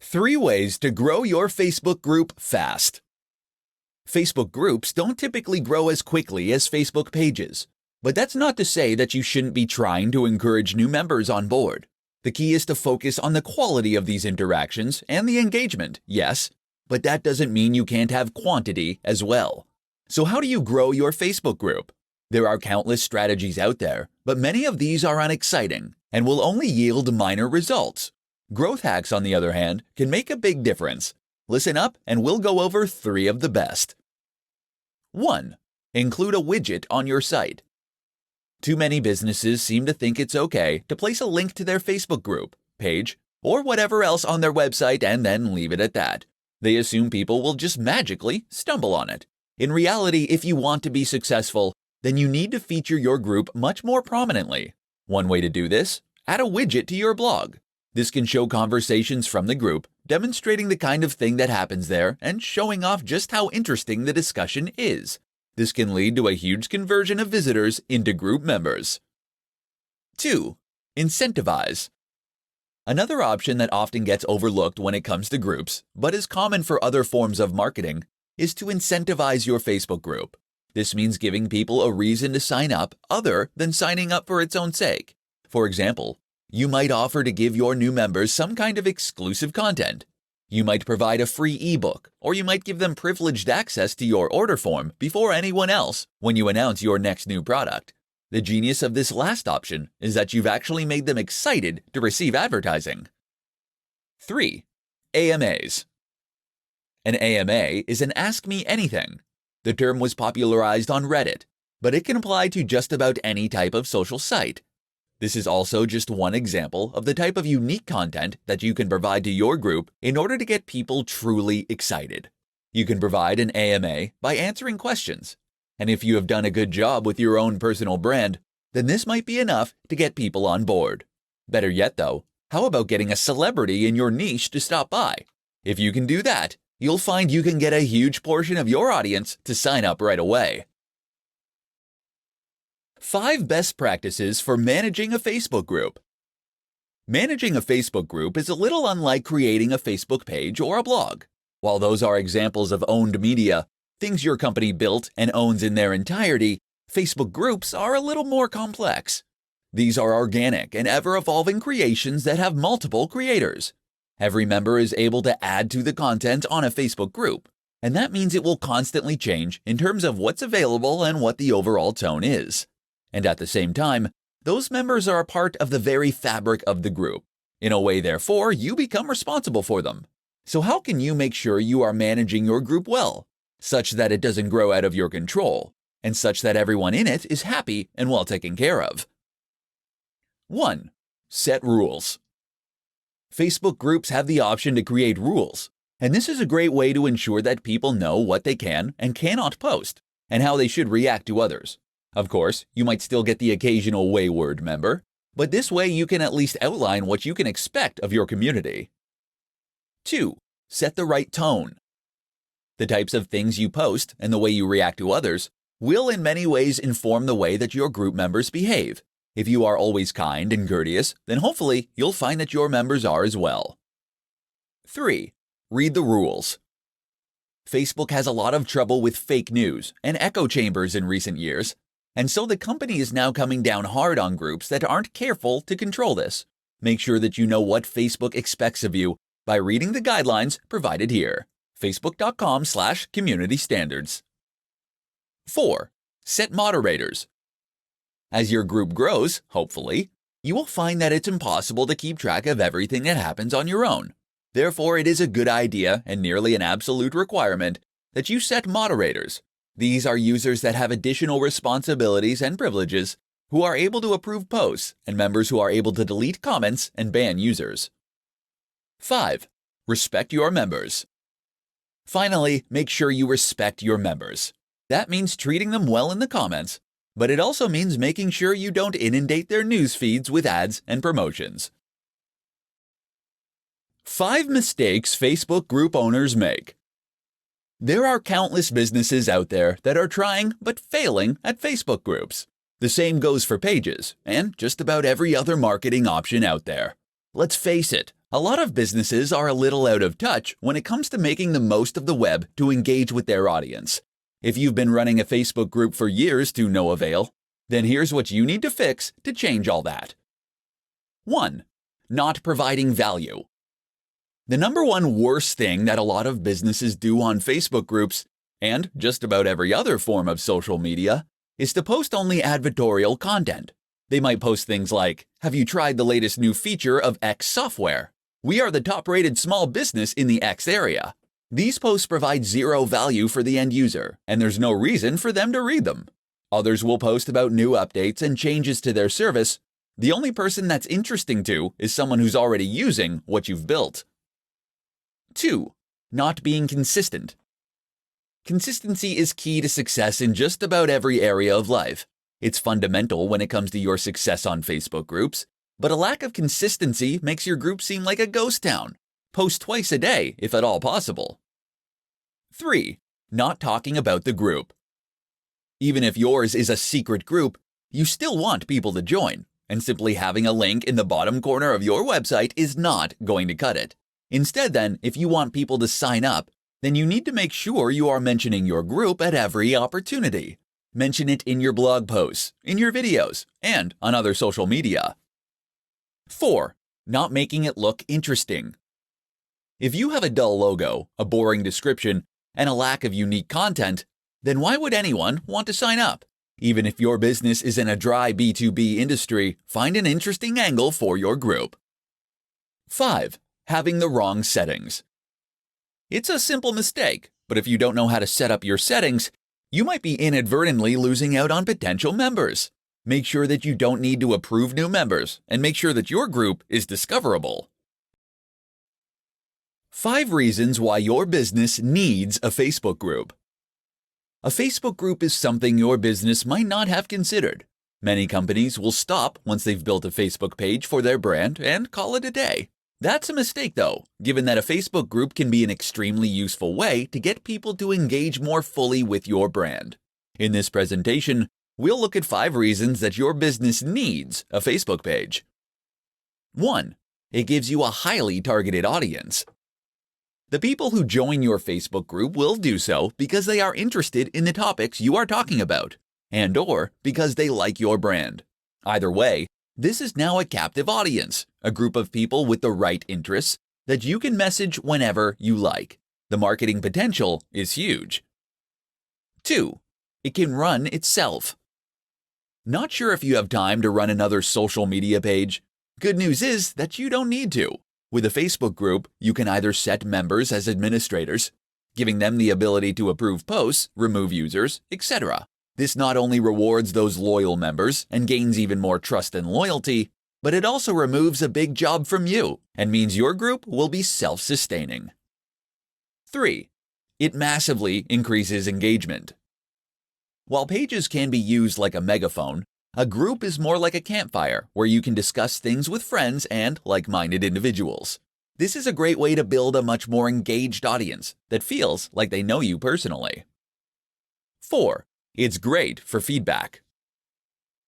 3 ways to grow your Facebook group fast. Facebook groups don't typically grow as quickly as Facebook pages, but that's not to say that you shouldn't be trying to encourage new members on board. The key is to focus on the quality of these interactions and the engagement, yes, but that doesn't mean you can't have quantity as well. So how do you grow your Facebook group? There are countless strategies out there, but many of these are unexciting and will only yield minor results. Growth hacks, on the other hand, can make a big difference. Listen up and we'll go over 3 of the best. 1. Include a widget on your site. Too many businesses seem to think it's okay to place a link to their Facebook group, page, or whatever else on their website and then leave it at that. They assume people will just magically stumble on it. In reality, if you want to be successful, then you need to feature your group much more prominently. One way to do this: add a widget to your blog. This can show conversations from the group, demonstrating the kind of thing that happens there and showing off just how interesting the discussion is. This can lead to a huge conversion of visitors into group members. 2. Incentivize. Another option that often gets overlooked when it comes to groups, but is common for other forms of marketing, is to incentivize your Facebook group. This means giving people a reason to sign up other than signing up for its own sake. For example, you might offer to give your new members some kind of exclusive content. You might provide a free ebook, or you might give them privileged access to your order form before anyone else when you announce your next new product. The genius of this last option is that you've actually made them excited to receive advertising. 3. AMAs. An AMA is an Ask Me Anything. The term was popularized on Reddit, but it can apply to just about any type of social site. This is also just one example of the type of unique content that you can provide to your group in order to get people truly excited. You can provide an AMA by answering questions, and if you have done a good job with your own personal brand, then this might be enough to get people on board. Better yet though, how about getting a celebrity in your niche to stop by? If you can do that, you'll find you can get a huge portion of your audience to sign up right away. 5 best practices for managing a Facebook group. Managing a Facebook group is a little unlike creating a Facebook page or a blog. While those are examples of owned media, things your company built and owns in their entirety, Facebook groups are a little more complex. These are organic and ever-evolving creations that have multiple creators. Every member is able to add to the content on a Facebook group, and that means it will constantly change in terms of what's available and what the overall tone is. And at the same time, those members are a part of the very fabric of the group. In a way, therefore, you become responsible for them. So how can you make sure you are managing your group well, such that it doesn't grow out of your control, and such that everyone in it is happy and well taken care of? 1. Set rules. Facebook groups have the option to create rules, and this is a great way to ensure that people know what they can and cannot post, and how they should react to others. Of course, you might still get the occasional wayward member, but this way you can at least outline what you can expect of your community. 2. Set the right tone. The types of things you post and the way you react to others will in many ways inform the way that your group members behave. If you are always kind and courteous, then hopefully you'll find that your members are as well. 3. Read the rules. Facebook has a lot of trouble with fake news and echo chambers in recent years. And so the company is now coming down hard on groups that aren't careful to control this. Make sure that you know what Facebook expects of you by reading the guidelines provided here. Facebook.com/community standards. 4. Set moderators. As your group grows, hopefully, you will find that it's impossible to keep track of everything that happens on your own. Therefore, it is a good idea and nearly an absolute requirement that you set moderators. These are users that have additional responsibilities and privileges, who are able to approve posts, and members who are able to delete comments and ban users. 5. Respect your members. Finally, make sure you respect your members. That means treating them well in the comments, but it also means making sure you don't inundate their news feeds with ads and promotions. 5 mistakes Facebook group owners make. There are countless businesses out there that are trying but failing at Facebook groups. The same goes for pages and just about every other marketing option out there. Let's face it, A lot of businesses are a little out of touch when it comes to making the most of the web to engage with their audience. If you've been running a Facebook group for years to no avail, then here's what you need to fix to change all that. 1. Not providing value. The number one worst thing that a lot of businesses do on Facebook groups, and just about every other form of social media, is to post only advertorial content. They might post things like, "Have you tried the latest new feature of X software? We are the top-rated small business in the X area." These posts provide zero value for the end user, and there's no reason for them to read them. Others will post about new updates and changes to their service. The only person that's interesting to is someone who's already using what you've built. 2. Not being consistent. Consistency is key to success in just about every area of life. It's fundamental when it comes to your success on Facebook groups, but a lack of consistency makes your group seem like a ghost town. Post twice a day, if at all possible. 3. Not talking about the group. Even if yours is a secret group, you still want people to join, and simply having a link in the bottom corner of your website is not going to cut it. Instead then, if you want people to sign up, then you need to make sure you are mentioning your group at every opportunity. Mention it in your blog posts, in your videos, and on other social media. 4. Not making it look interesting. If you have a dull logo, a boring description, and a lack of unique content, then why would anyone want to sign up? Even if your business is in a dry B2B industry, find an interesting angle for your group. 5. Having the wrong settings. It's a simple mistake, but if you don't know how to set up your settings, you might be inadvertently losing out on potential members. Make sure that you don't need to approve new members, and make sure that your group is discoverable. 5 reasons why your business needs a Facebook group. A Facebook group is something your business might not have considered. Many companies will stop once they've built a Facebook page for their brand and call it a day. That's a mistake though, given that a Facebook group can be an extremely useful way to get people to engage more fully with your brand. In this presentation, we'll look at 5 reasons that your business needs a Facebook page. 1. It gives you a highly targeted audience. The people who join your Facebook group will do so because they are interested in the topics you are talking about, and/or because they like your brand. Either way, this is now a captive audience, a group of people with the right interests that you can message whenever you like. The marketing potential is huge. 2. It can run itself. Not sure if you have time to run another social media page? Good news is that you don't need to. With a Facebook group, you can either set members as administrators, giving them the ability to approve posts, remove users, etc. This not only rewards those loyal members and gains even more trust and loyalty, but it also removes a big job from you and means your group will be self-sustaining. 3. It massively increases engagement. While pages can be used like a megaphone, a group is more like a campfire where you can discuss things with friends and like-minded individuals. This is a great way to build a much more engaged audience that feels like they know you personally. 4. It's great for feedback.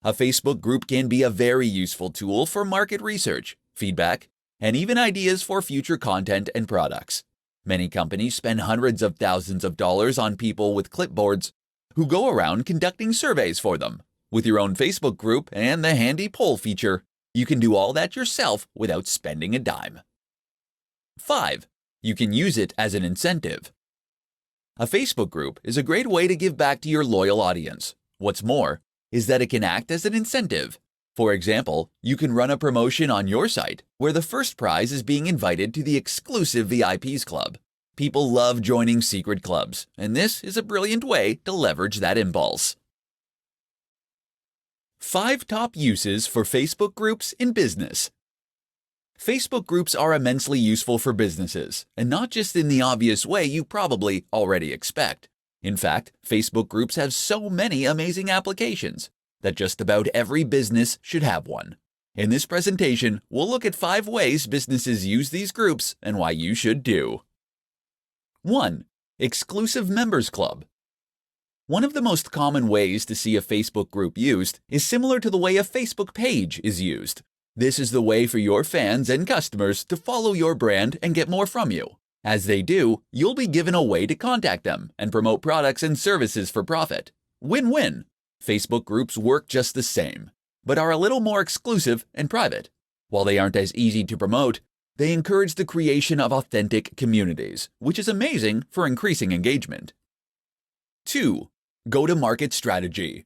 A Facebook group can be a very useful tool for market research, feedback, and even ideas for future content and products. Many companies spend hundreds of thousands of dollars on people with clipboards who go around conducting surveys for them. With your own Facebook group and the handy poll feature, you can do all that yourself without spending a dime. 5. You can use it as an incentive. A Facebook group is a great way to give back to your loyal audience. What's more is that it can act as an incentive. For example, you can run a promotion on your site where the first prize is being invited to the exclusive VIPs club. People love joining secret clubs, and this is a brilliant way to leverage that impulse. 5 top uses for Facebook groups in business. Facebook groups are immensely useful for businesses, and not just in the obvious way you probably already expect. In fact, Facebook groups have so many amazing applications that just about every business should have one. In this presentation, we'll look at 5 ways businesses use these groups and why you should too. 1. Exclusive Members Club. One of the most common ways to see a Facebook group used is similar to the way a Facebook page is used. This is the way for your fans and customers to follow your brand and get more from you. As they do, you'll be given a way to contact them and promote products and services for profit. Win-win. Facebook groups work just the same, but are a little more exclusive and private. While they aren't as easy to promote, they encourage the creation of authentic communities, which is amazing for increasing engagement. 2. Go-to-market strategy.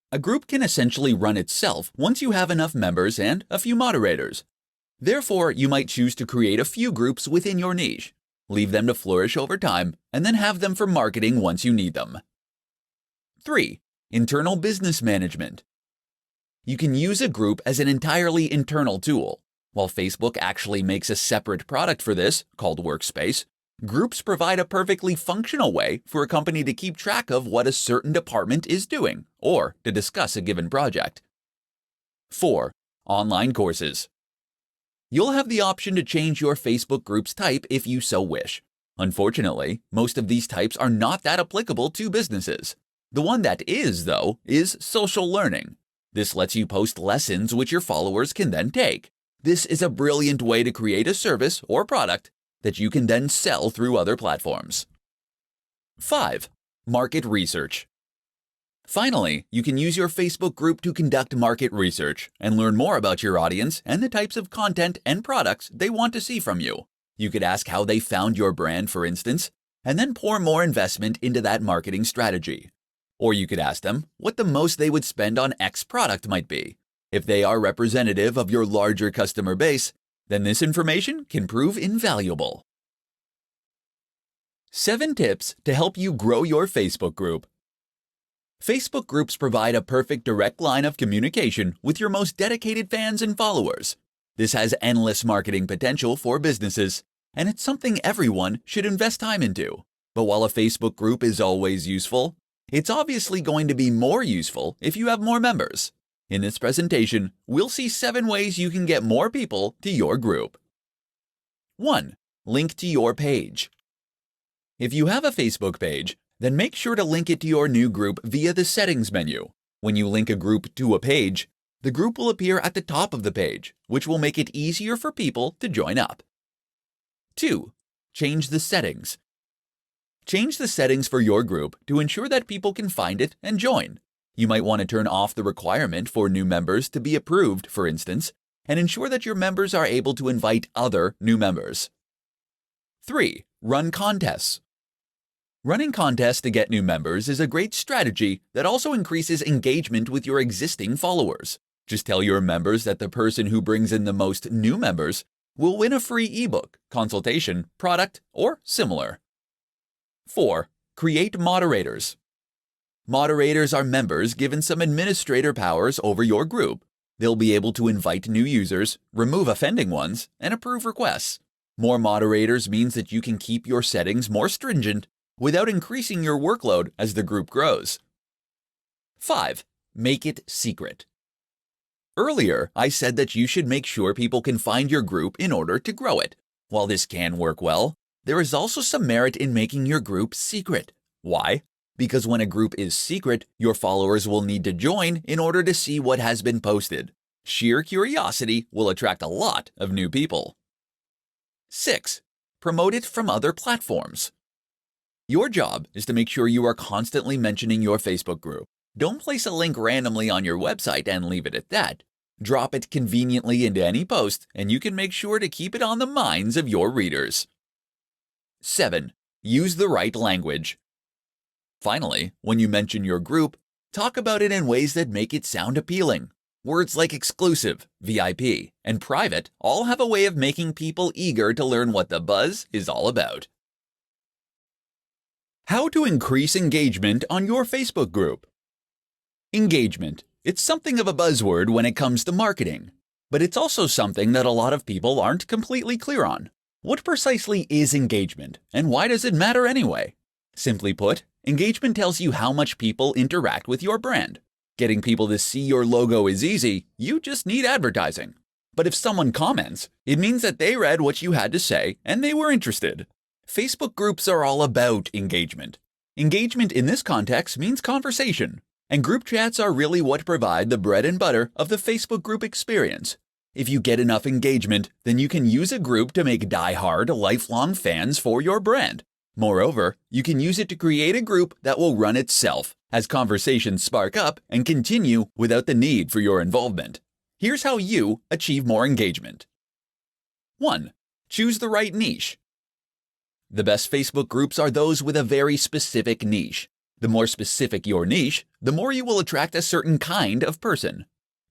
A group can essentially run itself once you have enough members and a few moderators. Therefore, you might choose to create a few groups within your niche, leave them to flourish over time, and then have them for marketing once you need them. 3. Internal business management. You can use a group as an entirely internal tool. While Facebook actually makes a separate product for this, called Workspace, groups provide a perfectly functional way for a company to keep track of what a certain department is doing, or to discuss a given project. 4. Online courses. You'll have the option to change your Facebook group's type if you so wish. Unfortunately, most of these types are not that applicable to businesses. The one that is, though, is social learning. This lets you post lessons which your followers can then take. This is a brilliant way to create a service or product that you can then sell through other platforms. 5. Market research. Finally, you can use your Facebook group to conduct market research and learn more about your audience and the types of content and products they want to see from you. You could ask how they found your brand, for instance, and then pour more investment into that marketing strategy. Or you could ask them what the most they would spend on X product might be. If they are representative of your larger customer base, then this information can prove invaluable. 7 tips to help you grow your Facebook group. Facebook groups provide a perfect direct line of communication with your most dedicated fans and followers. This has endless marketing potential for businesses, and it's something everyone should invest time into. But while a Facebook group is always useful, it's obviously going to be more useful if you have more members. In this presentation, we'll see 7 ways you can get more people to your group. 1. Link to your page. If you have a Facebook page, then make sure to link it to your new group via the Settings menu. When you link a group to a page, the group will appear at the top of the page, which will make it easier for people to join up. 2. Change the settings. Change the settings for your group to ensure that people can find it and join. You might want to turn off the requirement for new members to be approved, for instance, and ensure that your members are able to invite other new members. 3. Run contests. Running contests to get new members is a great strategy that also increases engagement with your existing followers. Just tell your members that the person who brings in the most new members will win a free ebook, consultation, product, or similar. 4. Create moderators. Moderators are members given some administrator powers over your group. They'll be able to invite new users, remove offending ones, and approve requests. More moderators means that you can keep your settings more stringent without increasing your workload as the group grows. 5. Make it secret. Earlier, I said that you should make sure people can find your group in order to grow it. While this can work well, there is also some merit in making your group secret. Why? Because when a group is secret, your followers will need to join in order to see what has been posted. Sheer curiosity will attract a lot of new people. 6. Promote it from other platforms. Your job is to make sure you are constantly mentioning your Facebook group. Don't place a link randomly on your website and leave it at that. Drop it conveniently into any post, and you can make sure to keep it on the minds of your readers. 7. Use the right language. Finally, when you mention your group, talk about it in ways that make it sound appealing. Words like exclusive, VIP, and private all have a way of making people eager to learn what the buzz is all about. How to increase engagement on your Facebook group. Engagement. It's something of a buzzword when it comes to marketing, but it's also something that a lot of people aren't completely clear on. What precisely is engagement, and why does it matter anyway? Simply put, engagement tells you how much people interact with your brand. Getting people to see your logo is easy, you just need advertising. But if someone comments, it means that they read what you had to say and they were interested. Facebook groups are all about engagement. Engagement in this context means conversation, and group chats are really what provide the bread and butter of the Facebook group experience. If you get enough engagement, then you can use a group to make die-hard, lifelong fans for your brand. Moreover, you can use it to create a group that will run itself as conversations spark up and continue without the need for your involvement. Here's how you achieve more engagement. 1. Choose the right niche. The best Facebook groups are those with a very specific niche. The more specific your niche, the more you will attract a certain kind of person.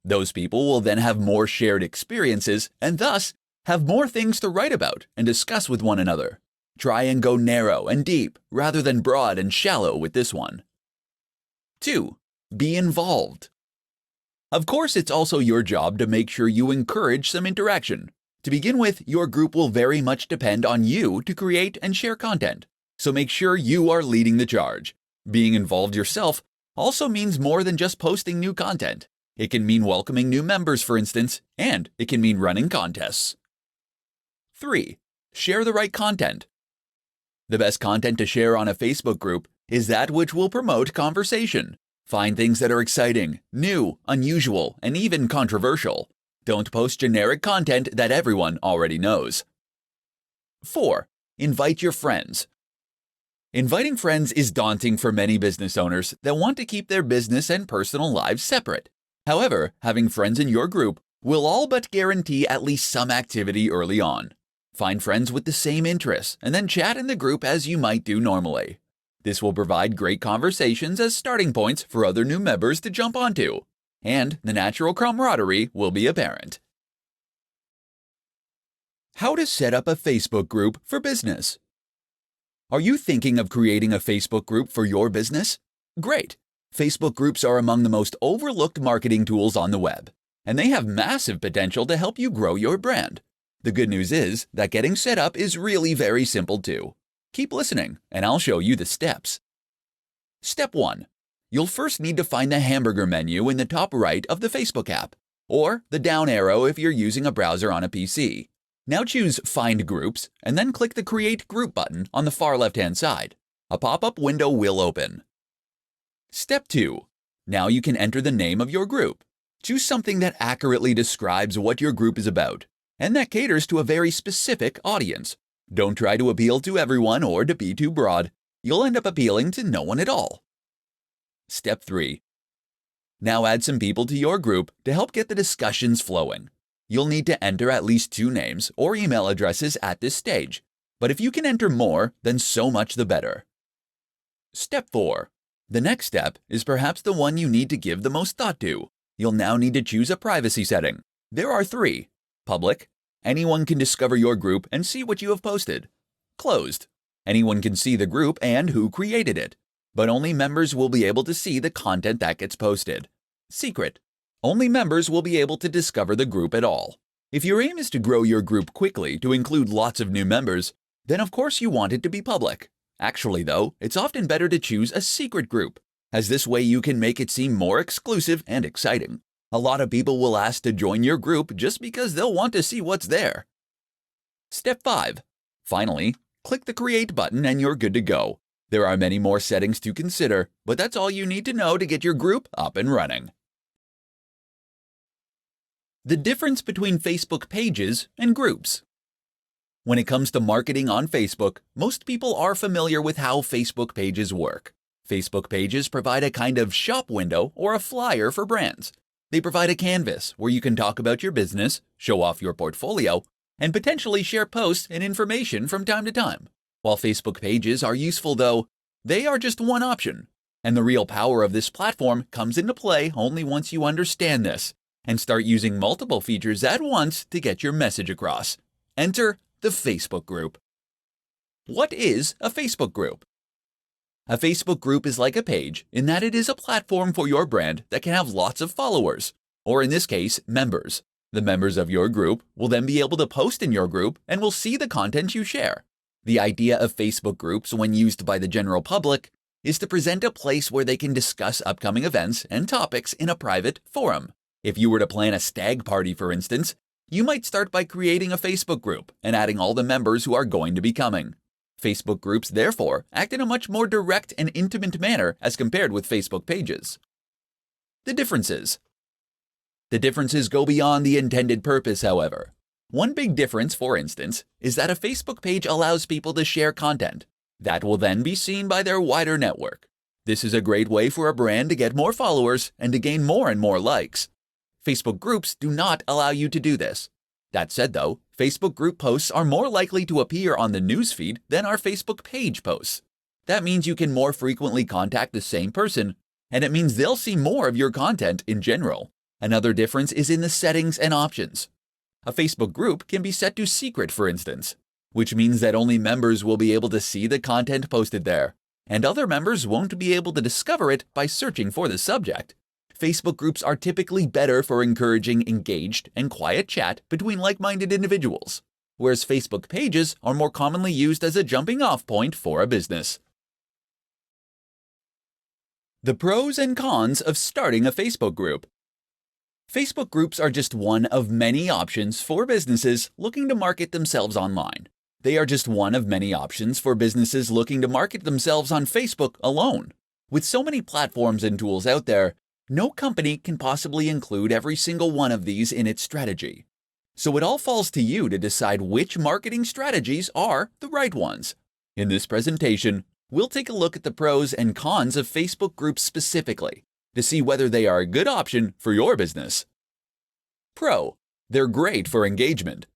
Those people will then have more shared experiences and thus have more things to write about and discuss with one another. Try and go narrow and deep rather than broad and shallow with this one. 2. Be involved. Of course, it's also your job to make sure you encourage some interaction. To begin with, your group will very much depend on you to create and share content, so make sure you are leading the charge. Being involved yourself also means more than just posting new content. It can mean welcoming new members, for instance, and it can mean running contests. 3. Share the right content. The best content to share on a Facebook group is that which will promote conversation. Find things that are exciting, new, unusual, and even controversial. Don't post generic content that everyone already knows. 4. Invite your friends. Inviting friends is daunting for many business owners that want to keep their business and personal lives separate. However, having friends in your group will all but guarantee at least some activity early on. Find friends with the same interests and then chat in the group as you might do normally. This will provide great conversations as starting points for other new members to jump onto, and the natural camaraderie will be apparent. How to set up a Facebook group for business. Are you thinking of creating a Facebook group for your business? Great! Facebook groups are among the most overlooked marketing tools on the web, and they have massive potential to help you grow your brand. The good news is that getting set up is really very simple too. Keep listening, and I'll show you the steps. Step 1. You'll first need to find the hamburger menu in the top right of the Facebook app, or the down arrow if you're using a browser on a PC. Now choose Find Groups, and then click the Create Group button on the far left-hand side. A pop-up window will open. Step 2. Now you can enter the name of your group. Choose something that accurately describes what your group is about, and that caters to a very specific audience. Don't try to appeal to everyone or to be too broad. You'll end up appealing to no one at all. Step 3. Now add some people to your group to help get the discussions flowing. You'll need to enter at least 2 names or email addresses at this stage, but if you can enter more, then so much the better. Step 4. The next step is perhaps the one you need to give the most thought to. You'll now need to choose a privacy setting. There are 3. Public. Anyone can discover your group and see what you have posted. Closed. Anyone can see the group and who created it, but only members will be able to see the content that gets posted. Secret. Only members will be able to discover the group at all. If your aim is to grow your group quickly to include lots of new members, then of course you want it to be public. Actually though, it's often better to choose a secret group, as this way you can make it seem more exclusive and exciting. A lot of people will ask to join your group just because they'll want to see what's there. Step 5. Finally, click the Create button and you're good to go. There are many more settings to consider, but that's all you need to know to get your group up and running. The difference between Facebook pages and groups. When it comes to marketing on Facebook, most people are familiar with how Facebook pages work. Facebook pages provide a kind of shop window or a flyer for brands. They provide a canvas where you can talk about your business, show off your portfolio, and potentially share posts and information from time to time. While Facebook pages are useful though, they are just one option. And the real power of this platform comes into play only once you understand this and start using multiple features at once to get your message across. Enter the Facebook group. What is a Facebook group? A Facebook group is like a page in that it is a platform for your brand that can have lots of followers, or in this case, members. The members of your group will then be able to post in your group and will see the content you share. The idea of Facebook groups when used by the general public is to present a place where they can discuss upcoming events and topics in a private forum. If you were to plan a stag party, for instance, you might start by creating a Facebook group and adding all the members who are going to be coming. Facebook groups, therefore, act in a much more direct and intimate manner as compared with Facebook pages. The differences. The differences go beyond the intended purpose, however. One big difference, for instance, is that a Facebook page allows people to share content that will then be seen by their wider network. This is a great way for a brand to get more followers and to gain more and more likes. Facebook groups do not allow you to do this. That said, though, Facebook group posts are more likely to appear on the newsfeed than our Facebook page posts. That means you can more frequently contact the same person, and it means they'll see more of your content in general. Another difference is in the settings and options. A Facebook group can be set to secret, for instance, which means that only members will be able to see the content posted there, and other members won't be able to discover it by searching for the subject. Facebook groups are typically better for encouraging engaged and quiet chat between like-minded individuals, whereas Facebook pages are more commonly used as a jumping-off point for a business. The pros and cons of starting a Facebook group. Facebook groups are just one of many options for businesses looking to market themselves online. They are just one of many options for businesses looking to market themselves on Facebook alone. With so many platforms and tools out there, no company can possibly include every single one of these in its strategy. So it all falls to you to decide which marketing strategies are the right ones. In this presentation, we'll take a look at the pros and cons of Facebook groups specifically to see whether they are a good option for your business. Pro: they're great for engagement.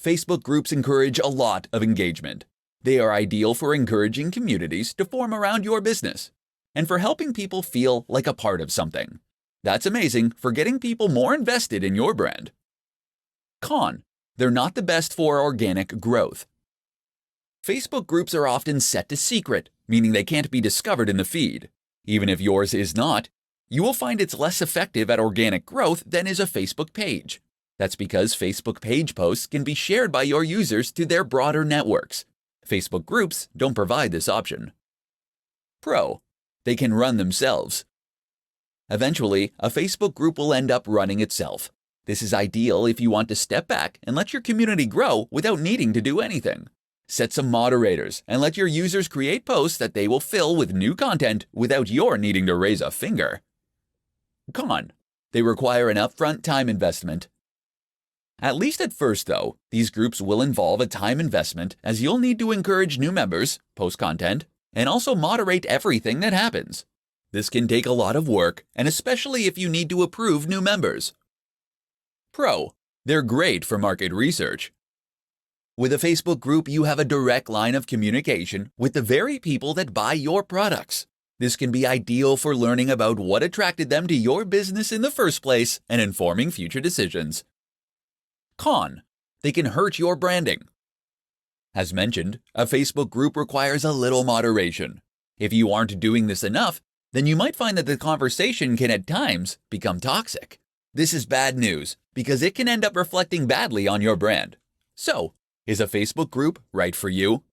Facebook groups encourage a lot of engagement. They are ideal for encouraging communities to form around your business and for helping people feel like a part of something. That's amazing for getting people more invested in your brand. Con: they're not the best for organic growth. Facebook groups are often set to secret, meaning they can't be discovered in the feed. Even if yours is not, you will find it's less effective at organic growth than is a Facebook page. That's because Facebook page posts can be shared by your users to their broader networks. Facebook groups don't provide this option. Pro: they can run themselves. Eventually, a Facebook group will end up running itself. This is ideal if you want to step back and let your community grow without needing to do anything. Set some moderators and let your users create posts that they will fill with new content without your needing to raise a finger. Con: they require an upfront time investment. At least at first, though, these groups will involve a time investment as you'll need to encourage new members, post content, and also moderate everything that happens. This can take a lot of work, and especially if you need to approve new members. Pro: they're great for market research. With a Facebook group, you have a direct line of communication with the very people that buy your products. This can be ideal for learning about what attracted them to your business in the first place and informing future decisions. Con: they can hurt your branding. As mentioned, a Facebook group requires a little moderation. If you aren't doing this enough, then you might find that the conversation can at times become toxic. This is bad news because it can end up reflecting badly on your brand. So, is a Facebook group right for you?